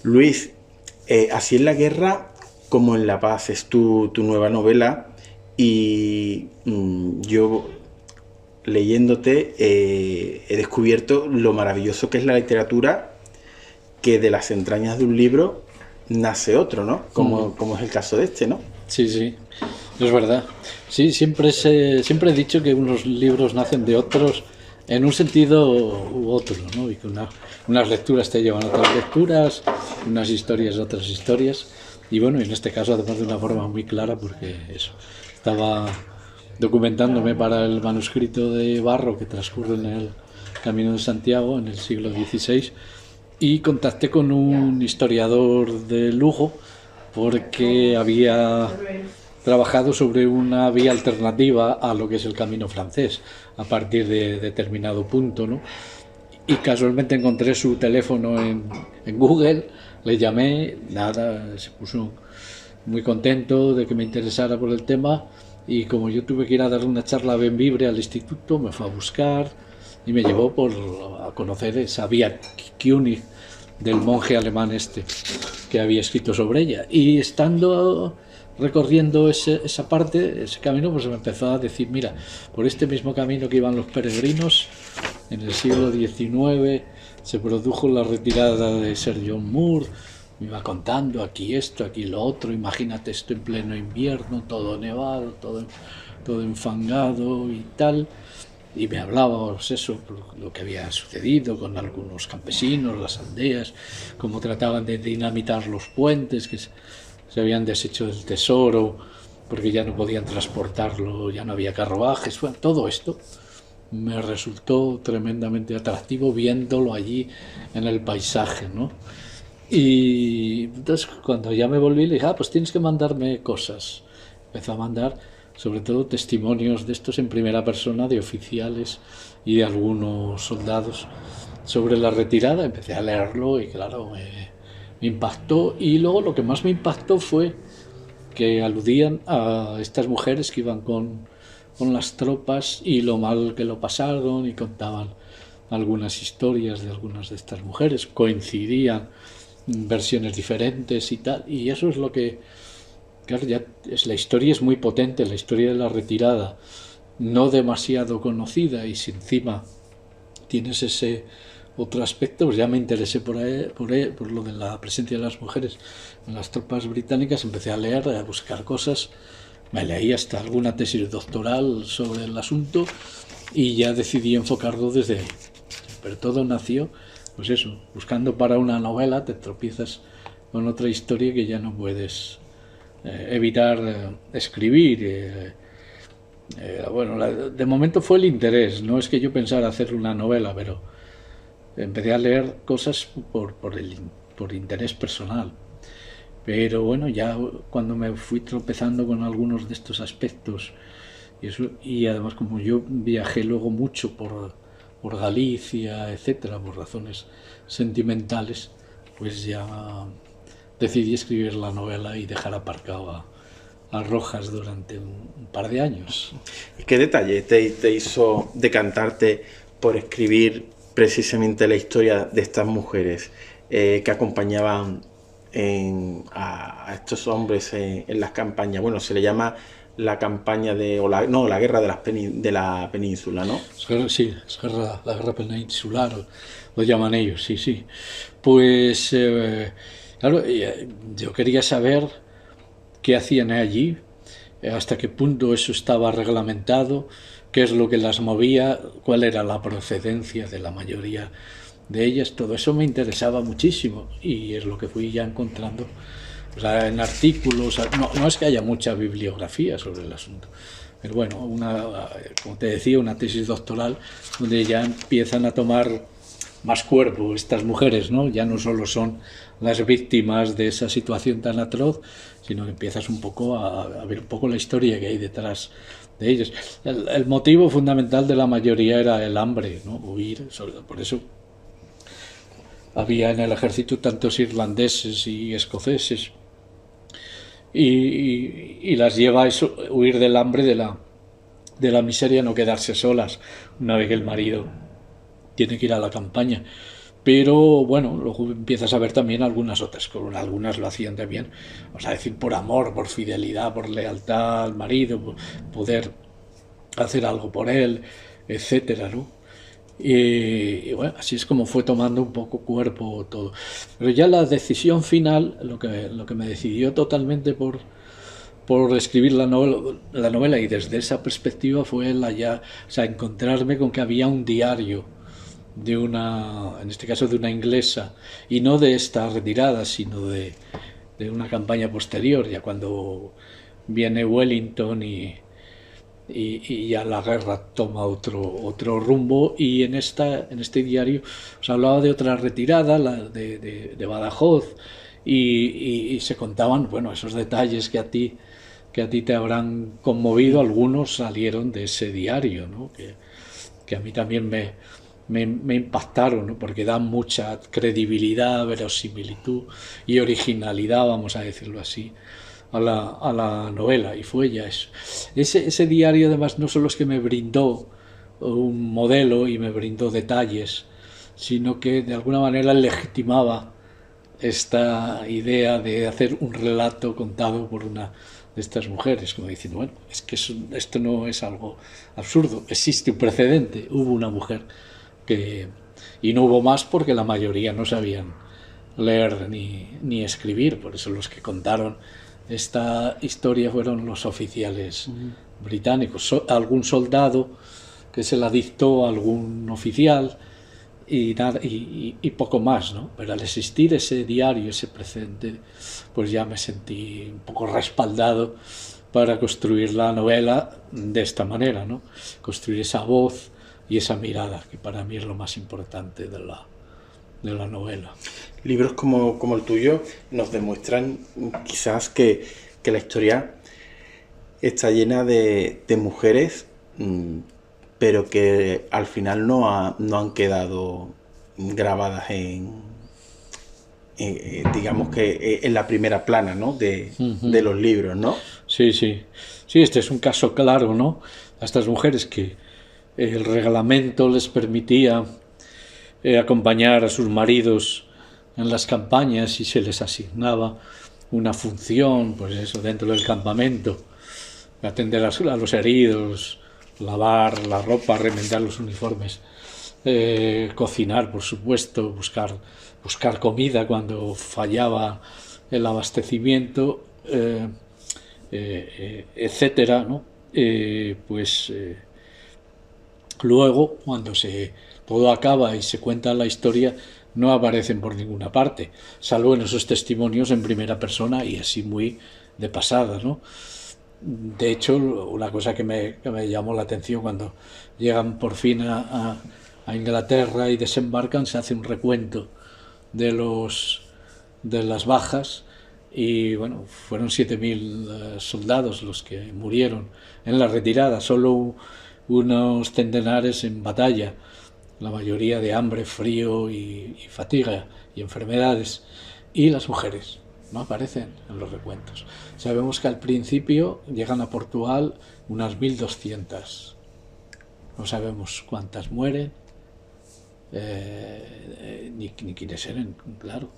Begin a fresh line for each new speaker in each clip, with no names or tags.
Luis, así en la guerra como en la paz es tu nueva novela y yo leyéndote he descubierto lo maravilloso que es la literatura, que de las entrañas de un libro nace otro, ¿no?
Mm,
Como es el caso de este, ¿no?
sí, sí, es verdad. Sí, siempre he dicho que unos libros nacen de otros en un sentido u otro, ¿no? Y que unas lecturas te llevan a otras lecturas, unas historias a otras historias. Y bueno, en este caso además de una forma muy clara porque eso, estaba documentándome para el manuscrito de Barro que transcurre en el Camino de Santiago en el siglo XVI y contacté con un historiador de Lugo porque había trabajado sobre una vía alternativa a lo que es el camino francés a partir de determinado punto, ¿no? Y casualmente encontré su teléfono en Google, le llamé, nada, se puso muy contento de que me interesara por el tema y como yo tuve que ir a darle una charla a Benvibre al instituto, me fue a buscar y me llevó a conocer esa vía König del monje alemán este que había escrito sobre ella. Y estando recorriendo esa parte, ese camino, pues me empezó a decir, mira, por este mismo camino que iban los peregrinos, en el siglo XIX se produjo la retirada de Sir John Moore, me iba contando aquí esto, aquí lo otro, imagínate esto en pleno invierno, todo nevado, todo enfangado y tal, y me hablaba pues eso, lo que había sucedido con algunos campesinos, las aldeas, cómo trataban de dinamitar los puentes, que se habían deshecho del tesoro porque ya no podían transportarlo, ya no había carruajes, bueno, todo esto me resultó tremendamente atractivo viéndolo allí en el paisaje, ¿no? Y entonces cuando ya me volví le dije, pues tienes que mandarme cosas. Empezó a mandar sobre todo testimonios de estos en primera persona de oficiales y de algunos soldados sobre la retirada. Empecé a leerlo y claro, me impactó. Y luego lo que más me impactó fue que aludían a estas mujeres que iban con las tropas y lo mal que lo pasaron y contaban algunas historias de algunas de estas mujeres, coincidían versiones diferentes y tal, y eso es lo que, claro, ya es, la historia es muy potente, la historia de la retirada, no demasiado conocida, y si encima tienes ese otro aspecto, pues ya me interesé por lo de la presencia de las mujeres en las tropas británicas, empecé a leer, a buscar cosas, me leí hasta alguna tesis doctoral sobre el asunto y ya decidí enfocarlo desde ahí. Pero todo nació, pues eso, buscando para una novela te tropiezas con otra historia que ya no puedes evitar escribir. Bueno, de momento fue el interés, no es que yo pensara hacer una novela, pero empecé a leer cosas por interés personal. Pero bueno, ya cuando me fui tropezando con algunos de estos aspectos y además como yo viajé luego mucho por Galicia, etcétera, por razones sentimentales, pues ya decidí escribir la novela y dejar aparcado a Rojas durante un par de años.
¿Y qué detalle te hizo decantarte por escribir precisamente la historia de estas mujeres que acompañaban a estos hombres en las campañas? Bueno, se le llama la campaña de, o la, no, la guerra de, de la península, ¿no?
Sí, la guerra peninsular, lo llaman ellos, sí, sí. Pues, claro, yo quería saber qué hacían allí, hasta qué punto eso estaba reglamentado, qué es lo que las movía, cuál era la procedencia de la mayoría de ellas. Todo eso me interesaba muchísimo y es lo que fui ya encontrando, o sea, en artículos. No es que haya mucha bibliografía sobre el asunto, pero bueno, como te decía, una tesis doctoral donde ya empiezan a tomar más cuerpo estas mujeres, ¿no? Ya no solo son las víctimas de esa situación tan atroz, sino que empiezas un poco a ver un poco la historia que hay detrás de ellas. El motivo fundamental de la mayoría era el hambre, ¿no? Huir, por eso había en el ejército tantos irlandeses y escoceses y las lleva a eso, huir del hambre, de la miseria, no quedarse solas una vez que el marido tiene que ir a la campaña. pero bueno, luego empiezas a ver también algunas otras, con algunas lo hacían también, vamos a decir, por amor, por fidelidad, por lealtad al marido, por poder hacer algo por él, etcétera, ¿no? Y bueno, así es como fue tomando un poco cuerpo todo. Pero ya la decisión final, lo que me decidió totalmente por escribir la novela, y desde esa perspectiva fue o sea, encontrarme con que había un diario de en este caso de una inglesa, y no de esta retirada, sino de una campaña posterior, ya cuando viene Wellington y ya la guerra toma otro rumbo, y en este diario se hablaba de otra retirada, de Badajoz, y se contaban, bueno, esos detalles que a ti te habrán conmovido. Algunos salieron de ese diario, ¿no? Que a mí también me impactaron, ¿no? Porque dan mucha credibilidad, verosimilitud y originalidad, vamos a decirlo así, a la novela, y fue ya eso. Ese diario además no solo es que me brindó un modelo y me brindó detalles, sino que de alguna manera legitimaba esta idea de hacer un relato contado por una de estas mujeres, como diciendo, bueno, es que esto no es algo absurdo, existe un precedente, hubo una mujer que... y no hubo más porque la mayoría no sabían leer ni escribir, por eso los que contaron esta historia fueron los oficiales británicos, algún soldado que se la dictó a algún oficial, y poco más, ¿no? Pero al existir ese diario, ese precedente, pues ya me sentí un poco respaldado para construir la novela de esta manera, ¿no? Construir esa voz y esa mirada, que para mí es lo más importante de la novela.
Libros como el tuyo nos demuestran quizás que la historia está llena de mujeres, pero que al final no han quedado grabadas digamos que en la primera plana, ¿no? de los libros, ¿no?
Sí, sí. Sí, este es un caso claro, ¿no? A estas mujeres que el reglamento les permitía acompañar a sus maridos en las campañas, y se les asignaba una función, pues eso, dentro del campamento, atender a los heridos, lavar la ropa, remendar los uniformes, cocinar, por supuesto, buscar comida cuando fallaba el abastecimiento, etcétera, ¿no? Luego, cuando todo acaba y se cuenta la historia, no aparecen por ninguna parte, salvo en esos testimonios en primera persona y así muy de pasada, ¿no? De hecho, una cosa que me llamó la atención cuando llegan por fin a Inglaterra y desembarcan, se hace un recuento de las bajas, y bueno, fueron 7.000 soldados los que murieron en la retirada, solo unos centenares en batalla, la mayoría de hambre, frío y fatiga y enfermedades, y las mujeres no aparecen en los recuentos. Sabemos que al principio llegan a Portugal unas 1.200, no sabemos cuántas mueren, ni quiénes eran, claro.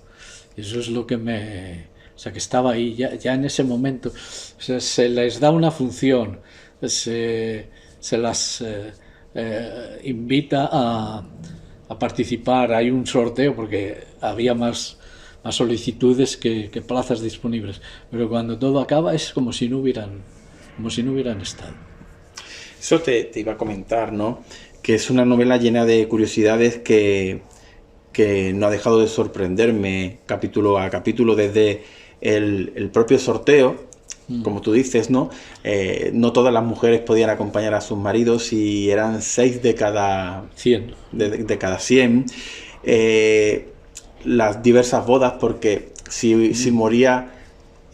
Eso es lo que o sea, que estaba ahí ya en ese momento. O sea, se les da una función, se las invita a participar, hay un sorteo porque había más solicitudes que plazas disponibles, pero cuando todo acaba es como si no hubieran estado.
Eso te iba a comentar, ¿no? Que es una novela llena de curiosidades que no ha dejado de sorprenderme capítulo a capítulo, desde el propio sorteo, como tú dices, ¿no? No todas las mujeres podían acompañar a sus maridos y eran 6 de cada
100.
De cada 100. Las diversas bodas, porque si moría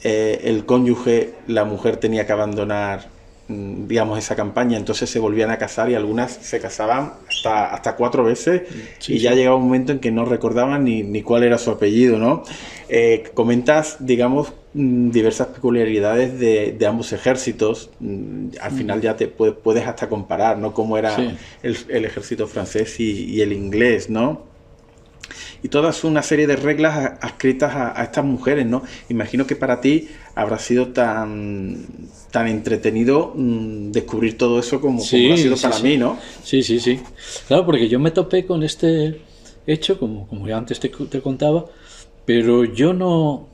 el cónyuge, la mujer tenía que abandonar, digamos, esa campaña, entonces se volvían a casar, y algunas se casaban hasta 4 veces, y ya llegaba un momento en que no recordaban ni cuál era su apellido, ¿no? Comentas, digamos, diversas peculiaridades de ambos ejércitos. Al final ya te puedes hasta comparar, ¿no? Cómo era el ejército francés y el inglés, ¿no? y toda una serie de reglas adscritas a estas mujeres, ¿no? Imagino que para ti habrá sido tan entretenido descubrir todo eso como lo ha sido para mí, ¿no?
Sí. Claro, porque yo me topé con este hecho, como ya antes te contaba, pero yo no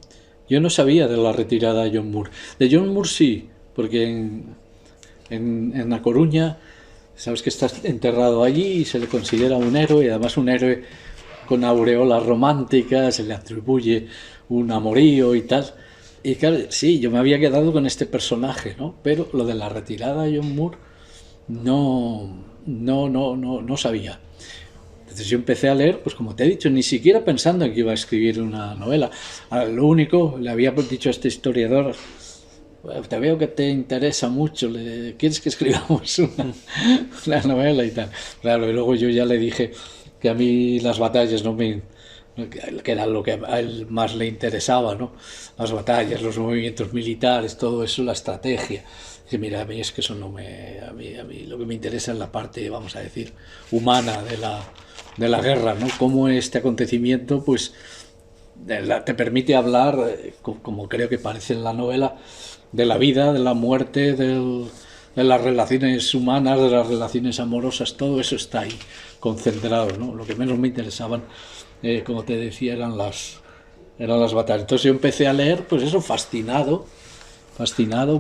sabía de la retirada de John Moore. De John Moore sí, porque en La Coruña, sabes que está enterrado allí y se le considera un héroe, y además un héroe con aureolas románticas, se le atribuye un amorío y tal. Y claro, sí, yo me había quedado con este personaje, ¿no? Pero lo de la retirada de John Moore no sabía. Entonces yo empecé a leer, pues como te he dicho, ni siquiera pensando en que iba a escribir una novela. Lo único, le había dicho a este historiador: te veo que te interesa mucho, ¿quieres que escribamos una novela y tal? Claro, y luego yo ya le dije que a mí las batallas que era lo que a él más le interesaba, ¿no? Las batallas, los movimientos militares, todo eso, la estrategia. Dice, mira, a mí es que eso no me... A mí lo que me interesa es la parte, vamos a decir, humana de la guerra, ¿no? Cómo este acontecimiento, pues, te permite hablar, como creo que parece en la novela, de la vida, de la muerte, de las relaciones humanas, de las relaciones amorosas, todo eso está ahí concentrado, ¿no? Lo que menos me interesaban, como te decía, eran las batallas. Entonces yo empecé a leer, pues eso, fascinado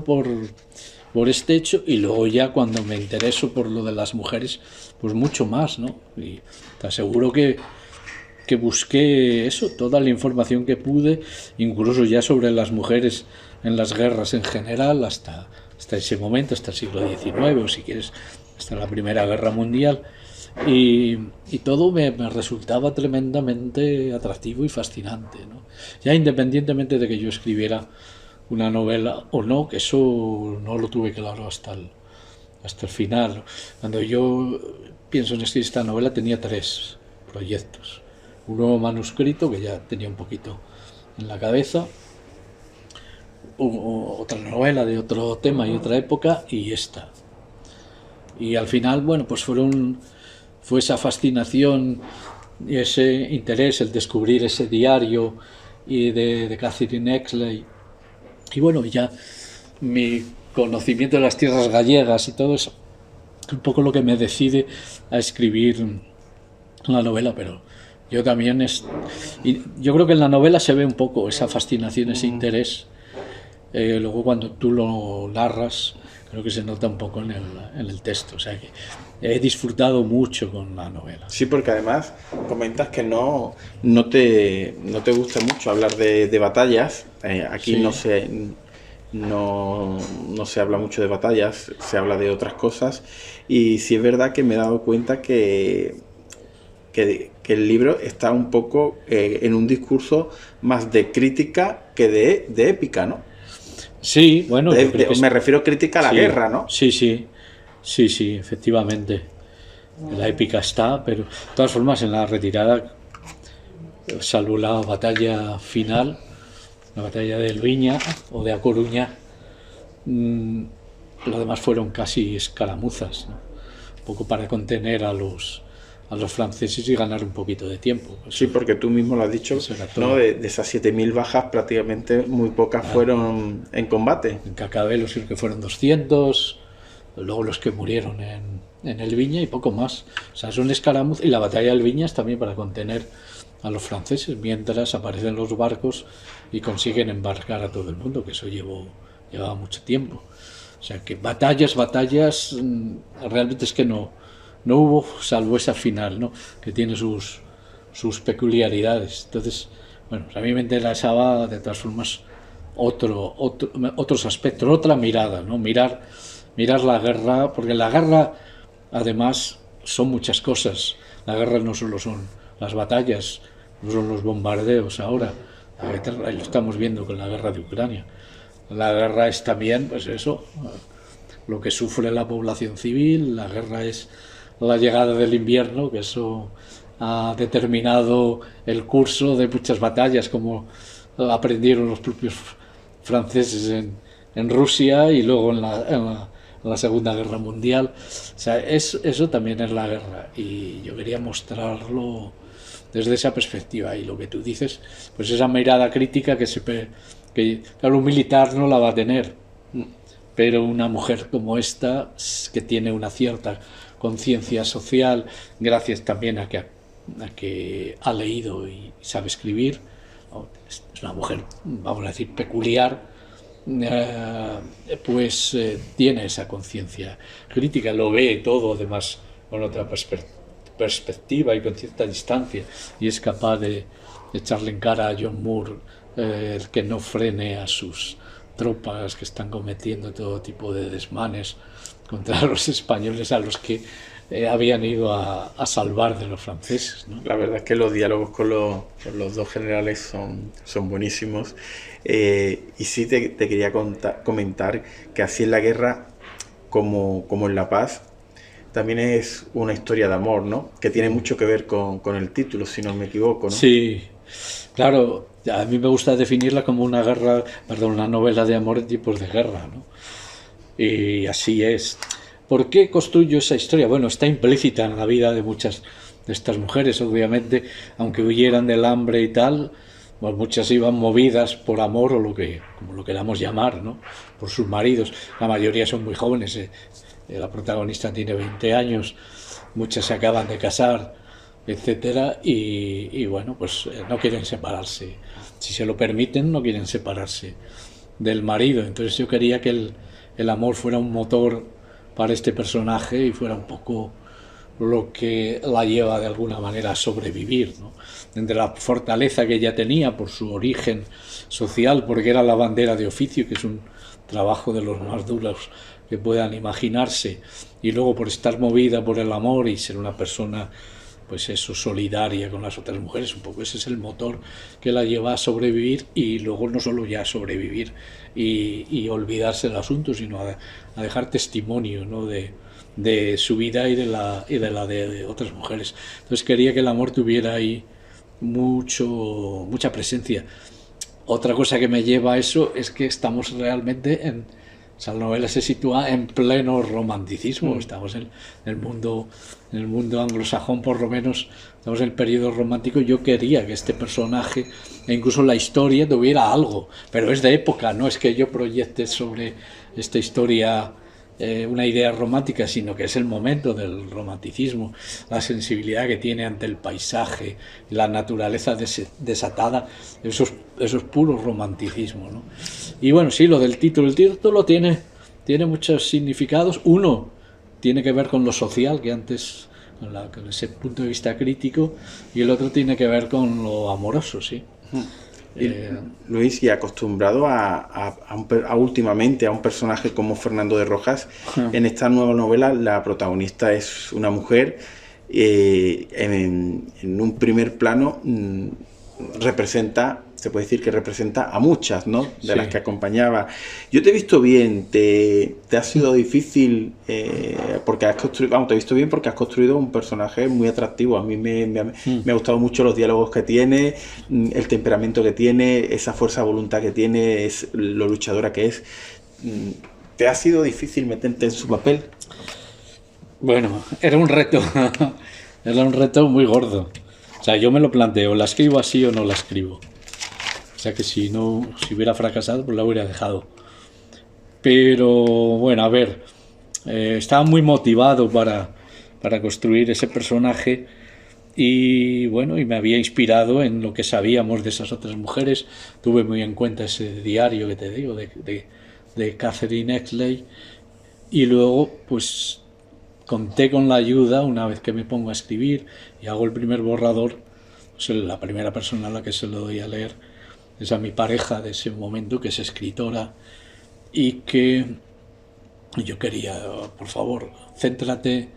por este hecho, y luego ya cuando me intereso por lo de las mujeres, pues mucho más, ¿no? Y te aseguro que busqué eso, toda la información que pude, incluso ya sobre las mujeres en las guerras en general, hasta ese momento, hasta el siglo XIX, o si quieres, hasta la Primera Guerra Mundial, y todo me resultaba tremendamente atractivo y fascinante, ¿no? Ya independientemente de que yo escribiera una novela o no, que eso no lo tuve claro hasta el final. Cuando yo pienso en escribir esta novela tenía 3 proyectos: un nuevo manuscrito que ya tenía un poquito en la cabeza, otra novela de otro tema y otra época, y esta. Y al final, bueno, pues fue esa fascinación y ese interés, el descubrir ese diario y de Catherine Exley, y bueno, ya mi conocimiento de las tierras gallegas y todo eso, un poco lo que me decide a escribir la novela. Pero yo también y yo creo que en la novela se ve un poco esa fascinación, ese interés. Luego cuando tú lo narras, creo que se nota un poco en el texto. O sea que he disfrutado mucho con la novela.
Sí, porque además comentas que no te gusta mucho hablar de batallas. Aquí
Sí.
no se habla mucho de batallas, se habla de otras cosas. Y sí es verdad que me he dado cuenta que el libro está un poco en un discurso más de crítica que de épica, ¿no?
Sí, bueno, yo creo que
me refiero a crítica a la guerra, ¿no?
Sí, efectivamente. La épica está, pero de todas formas en la retirada, salvo la batalla final, la batalla de Elviña o de A Coruña, lo demás fueron casi escaramuzas, ¿no? Un poco para contener a los franceses y ganar un poquito de tiempo. Pues
sí, porque tú mismo lo has dicho, ¿no? De esas 7.000 bajas, prácticamente muy pocas fueron en combate.
En Cacabé los que fueron 200, luego los que murieron en Elviña y poco más. O sea, son escaramuzas. Y la batalla de Elviña es también para contener a los franceses, mientras aparecen los barcos y consiguen embarcar a todo el mundo, que eso llevaba mucho tiempo. O sea, que batallas, realmente es que no hubo, salvo esa final, ¿no? Que tiene sus peculiaridades. Entonces, bueno, a mí me interesaba de todas formas otros aspectos, otra mirada, ¿no? Mirar la guerra, porque la guerra además son muchas cosas. La guerra no solo son las batallas, no son los bombardeos ahora. Lo estamos viendo con la guerra de Ucrania. La guerra es también, pues eso, lo que sufre la población civil. La guerra es la llegada del invierno, que eso ha determinado el curso de muchas batallas, como aprendieron los propios franceses en Rusia y luego en la Segunda Guerra Mundial. O sea, eso también es la guerra, y yo quería mostrarlo desde esa perspectiva. Y lo que tú dices, pues esa mirada crítica que claro, un militar no la va a tener, pero una mujer como esta, que tiene una cierta conciencia social, gracias también a que ha leído y sabe escribir, es una mujer, vamos a decir, peculiar, pues tiene esa conciencia crítica, lo ve todo además con otra perspectiva y con cierta distancia, y es capaz de echarle en cara a John Moore el que no frene a sus tropas que están cometiendo todo tipo de desmanes contra los españoles a los que habían ido a salvar de los franceses, ¿no?
La verdad es que los diálogos con los dos generales son buenísimos. Y sí te quería comentar que así en la guerra como en la paz también es una historia de amor, ¿no? Que tiene mucho que ver con el título, si no me equivoco, ¿no?
Sí, claro, a mí me gusta definirla como una una novela de amor en tiempos de guerra, ¿no? Y así es. ¿Por qué construyo esa historia? Bueno, está implícita en la vida de muchas de estas mujeres, obviamente, aunque huyeran del hambre y tal, pues muchas iban movidas por amor o como lo queramos llamar, ¿no? Por sus maridos. La mayoría son muy jóvenes. La protagonista tiene 20 años, muchas se acaban de casar, etcétera, y bueno, pues no quieren separarse. Si se lo permiten, no quieren separarse del marido. Entonces yo quería que el amor fuera un motor para este personaje y fuera un poco lo que la lleva de alguna manera a sobrevivir, ¿no? Entre la fortaleza que ella tenía por su origen social, porque era la bandera de oficio, que es un trabajo de los más duros que puedan imaginarse, y luego por estar movida por el amor y ser una persona, pues eso, solidaria con las otras mujeres, un poco ese es el motor que la lleva a sobrevivir, y luego no solo ya sobrevivir y olvidarse del asunto, sino a dejar testimonio, ¿no? de su vida y de la de otras mujeres. Entonces quería que el amor tuviera ahí mucha presencia. Otra cosa que me lleva a eso es que estamos realmente o sea, la novela se sitúa en pleno romanticismo. Estamos en el mundo anglosajón, por lo menos, estamos en el periodo romántico. Yo quería que este personaje, e incluso la historia, tuviera algo, pero es de época, no es que yo proyecte sobre esta historia una idea romántica, sino que es el momento del romanticismo, la sensibilidad que tiene ante el paisaje, la naturaleza desatada, eso es puro romanticismo, ¿no? Y bueno, sí, lo del título, el título tiene muchos significados. Uno tiene que ver con lo social, que antes, con ese punto de vista crítico, y el otro tiene que ver con lo amoroso, sí.
Luis, y acostumbrado últimamente a un personaje como Fernando de Rojas, en esta nueva novela la protagonista es una mujer, en un primer plano se puede decir que representa a muchas, ¿no? De
Sí.
las que acompañaba. Yo te he visto bien, te ha sido difícil, porque te he visto bien porque has construido un personaje muy atractivo. A mí me ha gustado mucho los diálogos que tiene, el temperamento que tiene, esa fuerza de voluntad que tiene, lo luchadora que es. ¿Te ha sido difícil meterte en su papel?
Bueno, era un reto, era un reto muy gordo. O sea, yo me lo planteo, ¿la escribo así o no la escribo? O sea que si hubiera fracasado, pues la hubiera dejado. Pero bueno, a ver, estaba muy motivado para construir ese personaje, y bueno, y me había inspirado en lo que sabíamos de esas otras mujeres. Tuve muy en cuenta ese diario que te digo de Catherine Exley, y luego pues conté con la ayuda, una vez que me pongo a escribir y hago el primer borrador, pues la primera persona a la que se lo doy a leer es a mi pareja de ese momento, que es escritora, y que yo quería, por favor, céntrate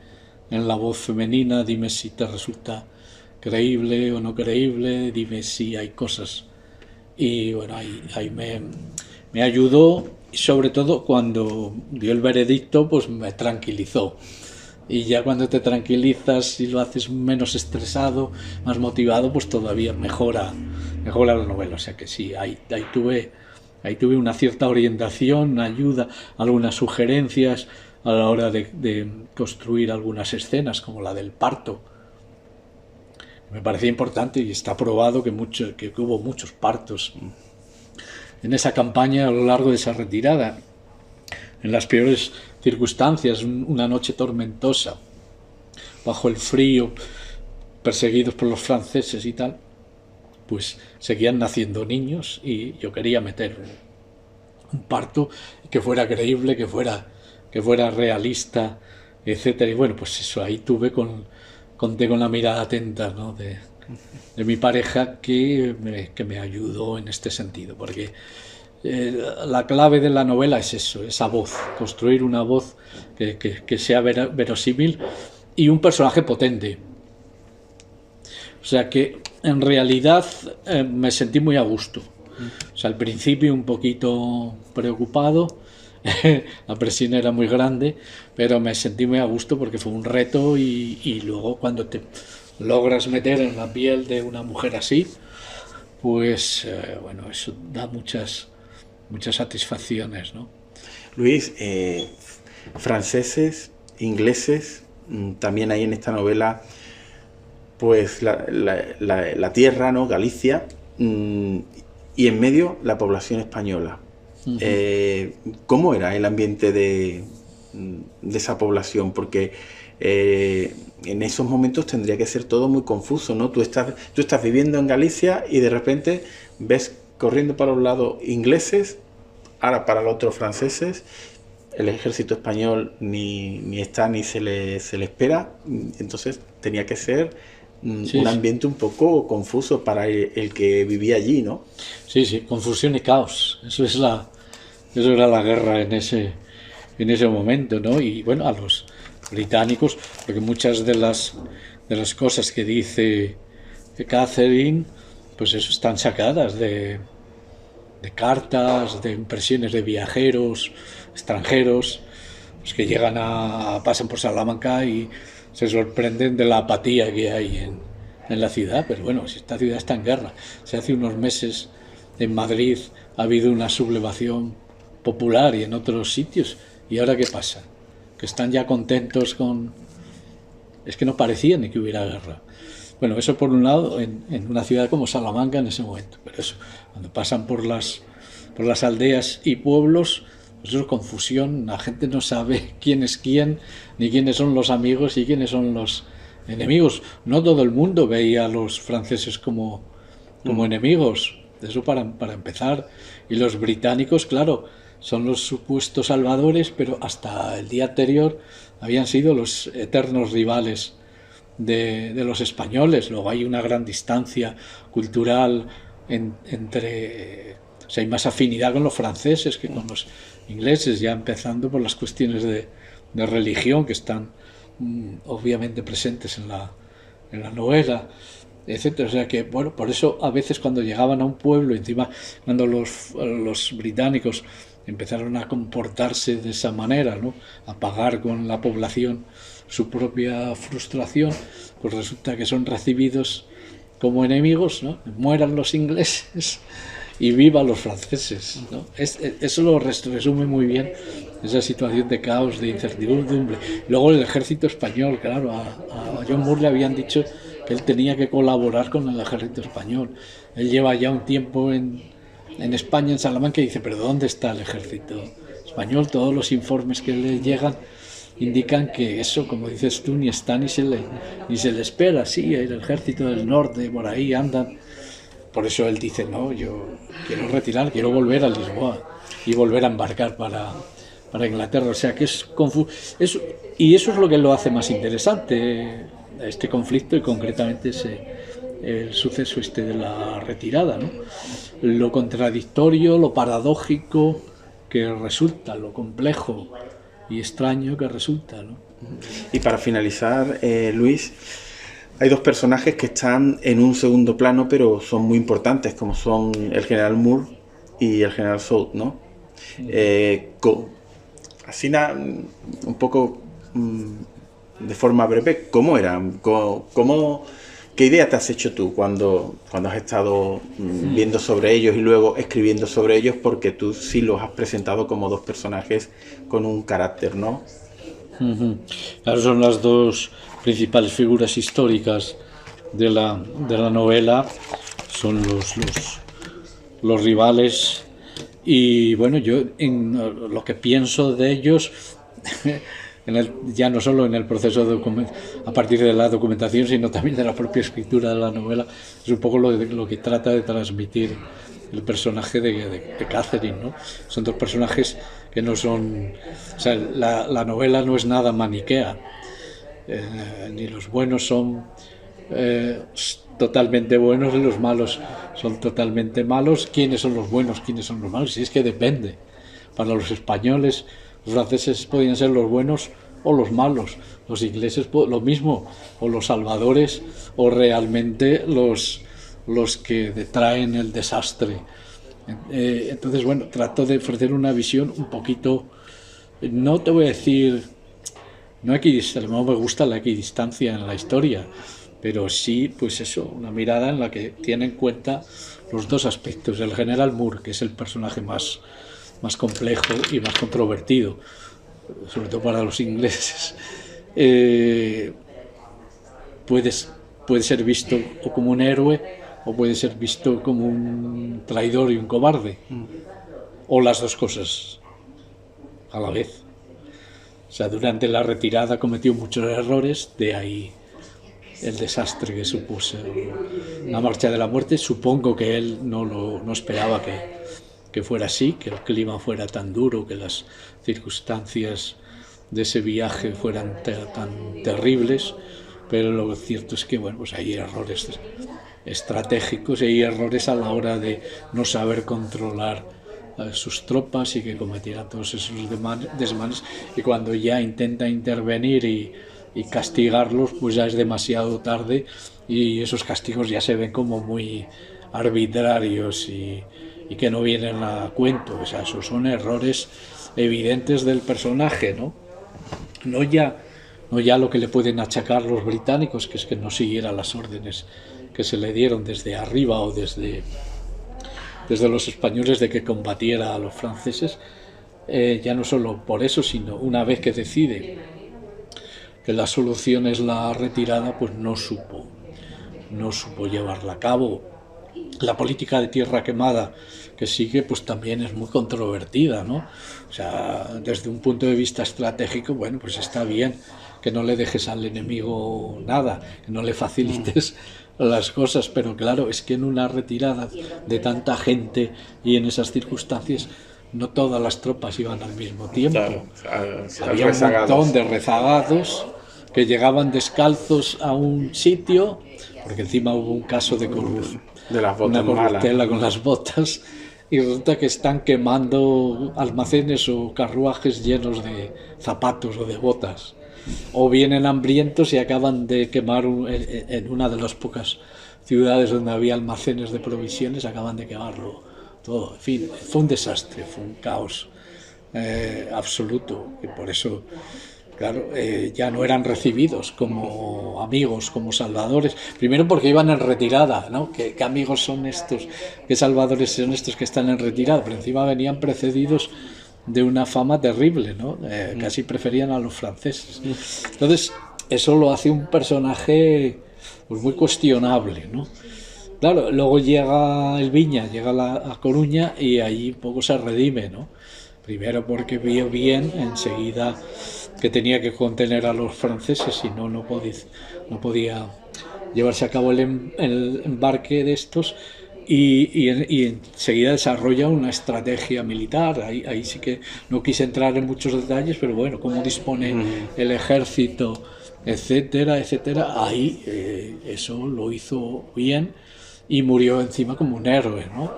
en la voz femenina, dime si te resulta creíble o no creíble, dime si hay cosas. Y bueno, ahí me ayudó, y sobre todo cuando dio el veredicto, pues me tranquilizó. Y ya cuando te tranquilizas y lo haces menos estresado, más motivado, pues todavía mejora la novela. O sea que sí, ahí tuve una cierta orientación, ayuda, algunas sugerencias a la hora de construir algunas escenas, como la del parto, Me parecía importante y está probado que hubo muchos partos en esa campaña a lo largo de esa retirada, en las peores circunstancias, una noche tormentosa, bajo el frío, perseguidos por los franceses y tal, pues seguían naciendo niños y yo quería meter un parto que fuera creíble, que fuera realista, etcétera. Y bueno, pues eso, ahí conté con la mirada atenta, ¿no?, de mi pareja que me ayudó en este sentido, porque la clave de la novela es eso, esa voz, construir una voz que sea verosímil y un personaje potente. O sea que en realidad me sentí muy a gusto. O sea, al principio un poquito preocupado, la presión era muy grande, pero me sentí muy a gusto porque fue un reto y luego cuando te logras meter en la piel de una mujer así, pues bueno, eso da muchas satisfacciones, ¿no?
Luis, franceses, ingleses, también hay en esta novela, pues la tierra, ¿no?, Galicia, y en medio la población española. ¿Cómo era el ambiente de esa población? Porque en esos momentos tendría que ser todo muy confuso, ¿no? Tú estás viviendo en Galicia y de repente ves corriendo para un lado ingleses, ahora para el otro franceses, el ejército español ni está ni se le espera, entonces tenía que ser un ambiente un poco confuso para el que vivía allí, ¿no?
Sí, confusión y caos, eso era la guerra en ese momento, ¿no? Y bueno, a los británicos, porque muchas de las cosas que dice Catherine, pues eso están sacadas de cartas, de impresiones de viajeros extranjeros, pues que pasan por Salamanca y se sorprenden de la apatía que hay en la ciudad. Pero bueno, si esta ciudad está en guerra, hace unos meses en Madrid ha habido una sublevación popular y en otros sitios, y ahora ¿qué pasa? Que están ya contentos es que no parecía ni que hubiera guerra. Bueno, eso por un lado en una ciudad como Salamanca en ese momento, pero eso, cuando pasan por las aldeas y pueblos, pues eso es confusión, la gente no sabe quién es quién, ni quiénes son los amigos y quiénes son los enemigos. No todo el mundo veía a los franceses como enemigos, eso para empezar. Y los británicos, claro, son los supuestos salvadores, pero hasta el día anterior habían sido los eternos rivales de los españoles. Luego hay una gran distancia cultural entre... O sea, hay más afinidad con los franceses que con los ingleses, ya empezando por las cuestiones de religión que están obviamente presentes en la novela, etcétera. O sea que, bueno, por eso a veces cuando llegaban a un pueblo, encima cuando los británicos empezaron a comportarse de esa manera, ¿no?, a pagar con la población su propia frustración, pues resulta que son recibidos como enemigos, ¿no? Mueran los ingleses y viva los franceses, ¿no? Eso lo resume muy bien, esa situación de caos, de incertidumbre. Luego el ejército español, claro, a John Moore le habían dicho que él tenía que colaborar con el ejército español. Él lleva ya un tiempo en España, en Salamanca, y dice, pero ¿dónde está el ejército español? Todos los informes que le llegan indican que eso, como dices tú, ni está ni se le espera. Sí, el ejército del norte, por ahí andan. Por eso él dice, no, yo quiero retirar, quiero volver a Lisboa y volver a embarcar para Inglaterra. O sea que es confuso. Y eso es lo que lo hace más interesante, este conflicto, y concretamente el suceso de la retirada, ¿no? Lo contradictorio, lo paradójico que resulta, lo complejo y extraño que resulta, ¿no?
Y para finalizar, Luis, hay dos personajes que están en un segundo plano, pero son muy importantes, como son el general Moore y el general South, ¿no? Así un poco de forma breve, ¿cómo eran? ¿Qué idea te has hecho tú cuando has estado viendo sobre ellos y luego escribiendo sobre ellos? Porque tú sí los has presentado como dos personajes con un carácter, ¿no?
Claro, son las dos principales figuras históricas de la novela son los rivales. Y bueno, yo en lo que pienso de ellos, ya no solo en el proceso a partir de la documentación, sino también de la propia escritura de la novela, es un poco lo que trata de transmitir el personaje de Catherine, ¿no? Son dos personajes que no son... O sea, la novela no es nada maniquea, ni los buenos son totalmente buenos y los malos son totalmente malos. ¿Quiénes son los buenos? ¿Quiénes son los malos? Si es que depende. Para los españoles, los franceses podían ser los buenos o los malos, los ingleses lo mismo, o los salvadores, o realmente los que traen el desastre. Entonces, bueno, trato de ofrecer una visión un poquito, no te voy a decir, no me gusta la equidistancia en la historia, pero sí, pues eso, una mirada en la que tiene en cuenta los dos aspectos. El general Moore, que es el personaje más complejo y más controvertido, sobre todo para los ingleses, puede ser visto o como un héroe o puede ser visto como un traidor y un cobarde, o las dos cosas a la vez. O sea, durante la retirada cometió muchos errores, de ahí el desastre que supuso la marcha de la muerte. Supongo que él no esperaba que fuera así, que el clima fuera tan duro, que las circunstancias de ese viaje fueran tan terribles, pero lo cierto es que, bueno, pues hay errores estratégicos y hay errores a la hora de no saber controlar sus tropas y que cometieran todos esos desmanes, y cuando ya intenta intervenir y castigarlos, pues ya es demasiado tarde y esos castigos ya se ven como muy arbitrarios y que no vienen a cuento. O sea, esos son errores evidentes del personaje, ¿no? No ya lo que le pueden achacar los británicos, que es que no siguiera las órdenes que se le dieron desde arriba o desde los españoles de que combatiera a los franceses, ya no solo por eso, sino una vez que decide que la solución es la retirada, pues no supo llevarla a cabo. La política de tierra quemada que sigue, pues también es muy controvertida, ¿no? O sea, desde un punto de vista estratégico, bueno, pues está bien que no le dejes al enemigo nada, que no le facilites las cosas, pero claro, es que en una retirada de tanta gente y en esas circunstancias, no todas las tropas iban al mismo tiempo. Claro, había un montón de rezagados que llegaban descalzos a un sitio, porque encima hubo un caso de corrupción,
de las botas,
una corruptela con las botas, y resulta que están quemando almacenes o carruajes llenos de zapatos o de botas, o vienen hambrientos y acaban de quemar en una de las pocas ciudades donde había almacenes de provisiones, acaban de quemarlo todo. En fin, fue un desastre, fue un caos absoluto, y por eso, claro, ya no eran recibidos como amigos, como salvadores. Primero porque iban en retirada, ¿no? ¿Qué amigos son estos? ¿Qué salvadores son estos que están en retirada? Pero encima venían precedidos de una fama terrible, ¿no? Casi preferían a los franceses. Entonces, eso lo hace un personaje, pues, muy cuestionable, ¿no? Claro, luego llega el Viña, llega a Coruña y allí un poco se redime, ¿no? Primero porque vio bien enseguida que tenía que contener a los franceses, y no podía llevarse a cabo el embarque de estos, y enseguida desarrolla una estrategia militar. Ahí sí que no quise entrar en muchos detalles, pero bueno, cómo dispone el ejército, etcétera, etcétera, ahí eso lo hizo bien y murió encima como un héroe, ¿no?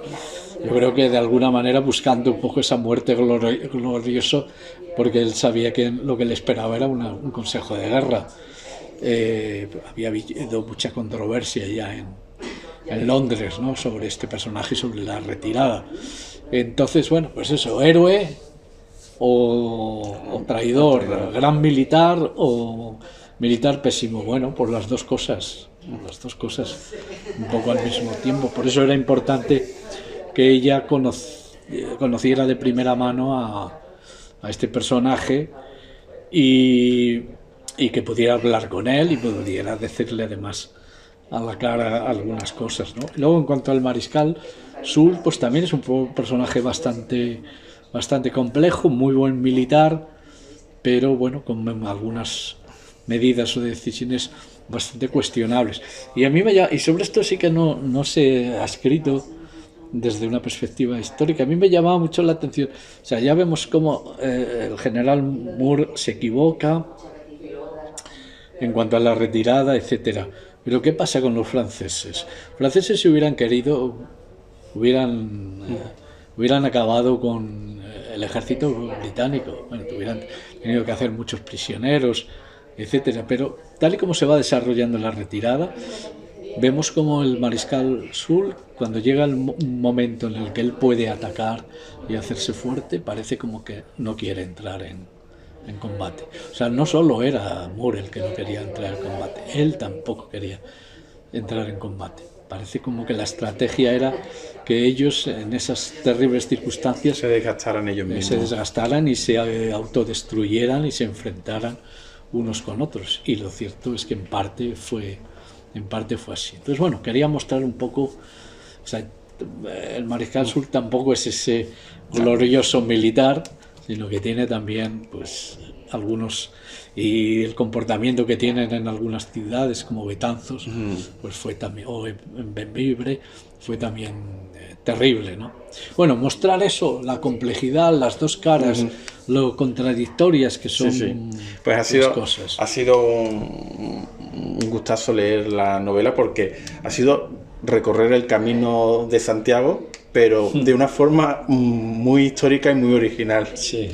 Yo creo que de alguna manera buscando un poco esa muerte gloriosa, porque él sabía que lo que le esperaba era un consejo de guerra. Había habido mucha controversia ya en Londres, ¿no?, sobre este personaje y sobre la retirada. Entonces, bueno, pues eso, héroe o traidor, gran militar o militar pésimo. Bueno, pues las dos cosas un poco al mismo tiempo. Por eso era importante que ella conociera de primera mano a este personaje y que pudiera hablar con él y pudiera decirle además a la cara algunas cosas, ¿no? Luego, en cuanto al mariscal Soult, pues también es un personaje bastante complejo, muy buen militar, pero bueno, con algunas medidas o decisiones bastante cuestionables. Y a mí y sobre esto sí que no se ha escrito desde una perspectiva histórica. A mí me llamaba mucho la atención. O sea, ya vemos cómo el general Moore se equivoca en cuanto a la retirada, etcétera. Pero ¿qué pasa con los franceses? Los franceses, si hubieran querido, hubieran acabado con el ejército británico. Bueno, hubieran tenido que hacer muchos prisioneros, etcétera. Pero tal y como se va desarrollando la retirada, vemos como el mariscal Soult, cuando llega el momento en el que él puede atacar y hacerse fuerte, parece como que no quiere entrar en combate. O sea, no solo era Moore el que no quería entrar en combate, él tampoco quería entrar en combate. Parece como que la estrategia era que ellos, en esas terribles circunstancias,
se desgastaran ellos mismos.
Se desgastaran y se autodestruyeran y se enfrentaran unos con otros. Y lo cierto es que en parte fue así. Entonces, bueno, quería mostrar un poco, o sea, el mariscal Soult tampoco es ese glorioso militar, sino que tiene también, pues, algunos, y el comportamiento que tienen en algunas ciudades como Betanzos, pues fue también, o en Bembibre, fue también terrible, ¿no? Bueno, mostrar eso, la complejidad, las dos caras, lo contradictorias que son
pues
cosas.
Ha sido un gustazo leer la novela, porque ha sido recorrer el camino de Santiago, pero de una forma muy histórica y muy original.
Sí.